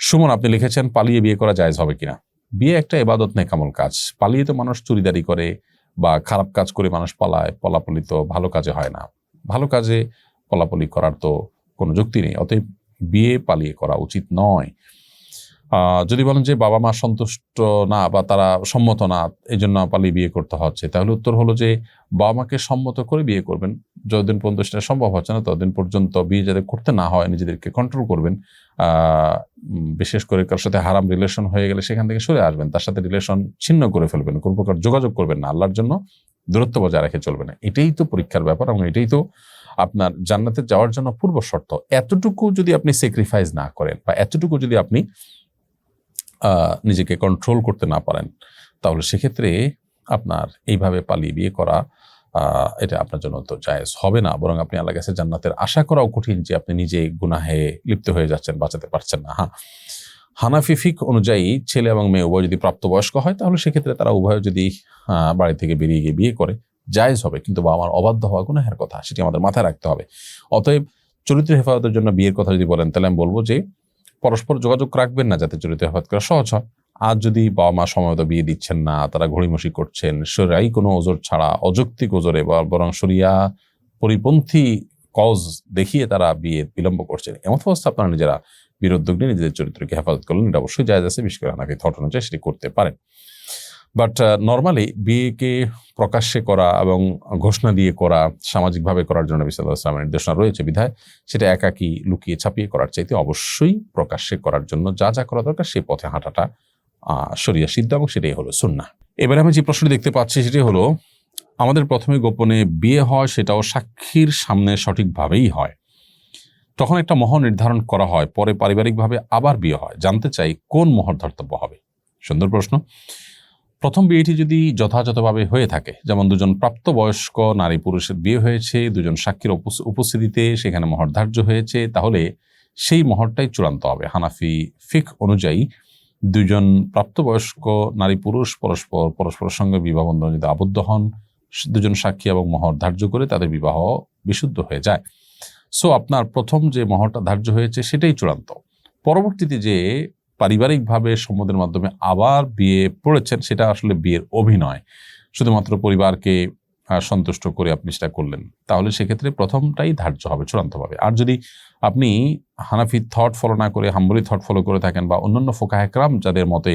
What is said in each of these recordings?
সুমন, আপনি লিখেছেন পালিয়ে বিয়ে করা জায়েজ হবে কিনা। বিয়ে একটা ইবাদত নেকামল কাজ। পালিয়ে তো মানুষ চুরিদারি করে বা খারাপ কাজ করে মানুষ পালায়। পলাপলি তো ভালো কাজে হয় না। ভালো কাজে পলাপলি করার তো কোনো যুক্তি নেই। অতএব বিয়ে পালিয়ে করা উচিত নয়। যদি বলেন যে বাবা মা সন্তুষ্ট না বা তারা সম্মত না, এই জন্য পালিয়ে বিয়ে করতে হচ্ছে, তাহলে উত্তর হলো যে বাবা মাকে সম্মত করে বিয়ে করবেন। যতদিন পর্যন্ত সেটা সম্ভব হচ্ছে না ততদিন পর্যন্ত বিয়ে যাতে করতে না হয় নিজেদেরকে কন্ট্রোল করবেন। বিশেষ করে কারোর সাথে হারাম রিলেশন হয়ে গেলে সেখান থেকে সরে আসবেন, তার সাথে রিলেশন ছিন্ন করে ফেলবেন, কোনো প্রকার যোগাযোগ করবেন না, আল্লাহর জন্য দূরত্ব বজায় রেখে চলবে না। এটাই তো পরীক্ষার ব্যাপার এবং এটাই তো আপনার জান্নাতে যাওয়ার জন্য পূর্ব শর্ত। এতটুকু যদি আপনি স্যাক্রিফাইস না করেন বা এতটুকু যদি আপনি নিজেকে কন্ট্রোল করতে না পারেন, তাহলে সেক্ষেত্রে আপনার এইভাবে পালিয়ে বিয়ে করা এটা আপনার জন্য তো জায়েজ হবে না। বরং আপনি আল্লাহর কাছে জান্নাতের আশা করাও কঠিন যে আপনি নিজে গুনাহে লিপ্ত হয়ে যাচ্ছেন, বাঁচাতে পারছেন না। হানাফি ফিকহ অনুযায়ী ছেলে এবং মেয়ে উভয় যদি প্রাপ্তবয়স্ক হয়, তাহলে সেক্ষেত্রে তারা উভয় যদি বাড়ি থেকে বেরিয়ে গিয়ে বিয়ে করে জায়েজ হবে, কিন্তু বাবা মার অবাধ্য হওয়া গুনাহের কথা, সেটি আমাদের মাথায় রাখতে হবে। অতএব চরিত্র হেফাজতের জন্য বিয়ের কথা যদি বলেন, তাহলে আমি বলবো যে পরস্পর যোগাযোগ রাখবেন না, যাতে চরিত্র হেফাজত করা সহজ হয়। আর যদি বাবা মা সময়মতো বিয়ে দিচ্ছেন না, তারা ঘড়িমসি করছেন, শরিয়াই কোনো ওজোর ছাড়া, অযৌক্তিক ওজোরে বা বরং শরিয়া পরিপন্থী কজ দেখিয়ে তারা বিয়ে বিলম্ব করছেন, এমন অবস্থা আপনারা নিজেরা বিরোধ নিয়ে নিজেদের চরিত্রকে হেফাজত করলেন, এটা অবশ্যই জায়েজ আছে। বিশেষ করে হানাফি থট অনুযায়ী সেটি করতে পারেন। বাট নর্মালি বিয়েকে প্রকাশ্যে করা এবং ঘোষণা দিয়ে করা, সামাজিকভাবে করার জন্য নবী সাল্লাল্লাহু আলাইহি ওয়াসাল্লামের নির্দেশনা রয়েছে বিধায় সেটা একাকী লুকিয়ে ছাপিয়ে করার চাইতে অবশ্যই প্রকাশ্যে করার জন্য যা যা করা দরকার সেই পথে হাঁটাটা শরিয়া সিদ্ধ, এবং সেটাই হলো সুন্নাহ। এবারে আমি যে প্রশ্নটি দেখতে পাচ্ছি সেটি হলো, আমাদের প্রথমে গোপনে বিয়ে হয়, সেটাও সাক্ষীর সামনে সঠিকভাবেই হয়, তখন একটা মোহর নির্ধারণ করা হয়, পরে পারিবারিকভাবে আবার বিয়ে হয়, জানতে চাই কোন মোহর ধর্তব্য হবে। সুন্দর প্রশ্ন। প্রথম বিয়েটি যদি যথাযথভাবে হয়ে থাকে, যেমন দুজন প্রাপ্তবয়স্ক নারী পুরুষের বিয়ে হয়েছে, দুজন সাক্ষীর উপস্থিতিতে সেখানে মোহর ধার্য হয়েছে, তাহলে সেই মোহরটাই চূড়ান্ত হবে। হানাফি ফিকহ অনুযায়ী দুজন প্রাপ্তবয়স্ক নারী পুরুষ পরস্পরের সঙ্গে বিবাহ বন্ধনে যদি আবদ্ধ হন, দুজন সাক্ষী এবং মোহর ধার্য করে তাদের বিবাহ বিশুদ্ধ হয়ে যায়। সো আপনার প্রথম যে মোহরটা ধার্য হয়েছে সেটাই চূড়ান্ত। পরবর্তীতে যে পারিবারিকভাবে সম্মতির মাধ্যমে আবার বিয়ে পড়েছেন, সেটা আসলে বিয়ের অভিনয়, শুধুমাত্র পরিবারকে সন্তুষ্ট করে আপনি সেটা করলেন, তাহলে সেক্ষেত্রে প্রথমটাই ধার্য হবে চূড়ান্তভাবে। আর যদি আপনি হানাফি থট ফলো না করে হাম্বলি থট ফলো করে থাকেন, বা অন্যান্য ফোকাহে কেরাম যাদের মতে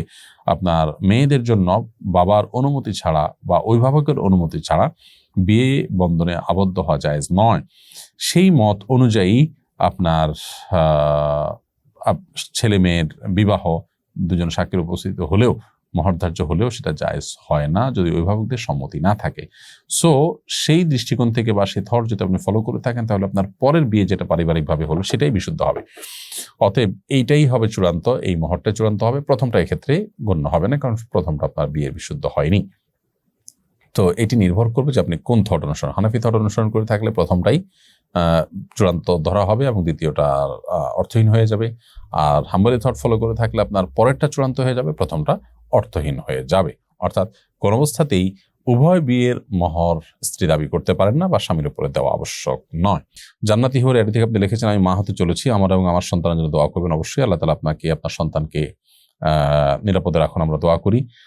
আপনার মেয়েদের জন্য বাবার অনুমতি ছাড়া বা অভিভাবকের অনুমতি ছাড়া বিয়ে বন্ধনে আবদ্ধ হওয়া জায়েজ নয়, সেই মত অনুযায়ী আপনার ছেলে মেয়ের বিবাহ দুজন সাক্ষীর উপস্থিত হলেও, মহরধার্য হলেও সেটা জায়েজ হয় না যদি অভিভাবকদের সম্মতি না থাকে। সো সেই দৃষ্টিকোণ থেকে বা সেই থট যদি আপনি ফলো করে থাকেন, তাহলে আপনার পরের বিয়ে যেটা পারিবারিকভাবে হলো সেটাই বিশুদ্ধ হবে। অতএব এইটাই হবে চূড়ান্ত, এই মহরটাই চূড়ান্ত হবে। প্রথমটা এক্ষেত্রে গণ্য হবে না, কারণ প্রথমটা আপনার বিয়ের বিশুদ্ধ হয়নি। তো এটি নির্ভর করবে যে আপনি কোন থট অনুসরণ, হানাফি থট অনুসরণ করে থাকলে প্রথমটাই চূড়ান্ত ধরা হবে এবং দ্বিতীয়টা অর্থহীন হয়ে যাবে। আর হাম্বলি থট ফলো করে থাকলে আপনার পরেরটা চূড়ান্ত হয়ে যাবে, প্রথমটা অর্থহীন হয়ে যাবে। অর্থাৎ কোন অবস্থাতেই উভয় বিয়ের মোহর স্ত্রী দাবি করতে পারেন না বা স্বামীর উপরে দেওয়া আবশ্যক নয়। জান্নাতি হয়ে এটি থেকে আপনি লিখেছেন, আমি মা হতে চলেছি, আমার এবং আমার সন্তানের জন্য দোয়া করবেন। অবশ্যই আল্লাহ তাআলা আপনাকে, আপনার সন্তানকে নিরাপদে রাখুন, আমরা দোয়া করি।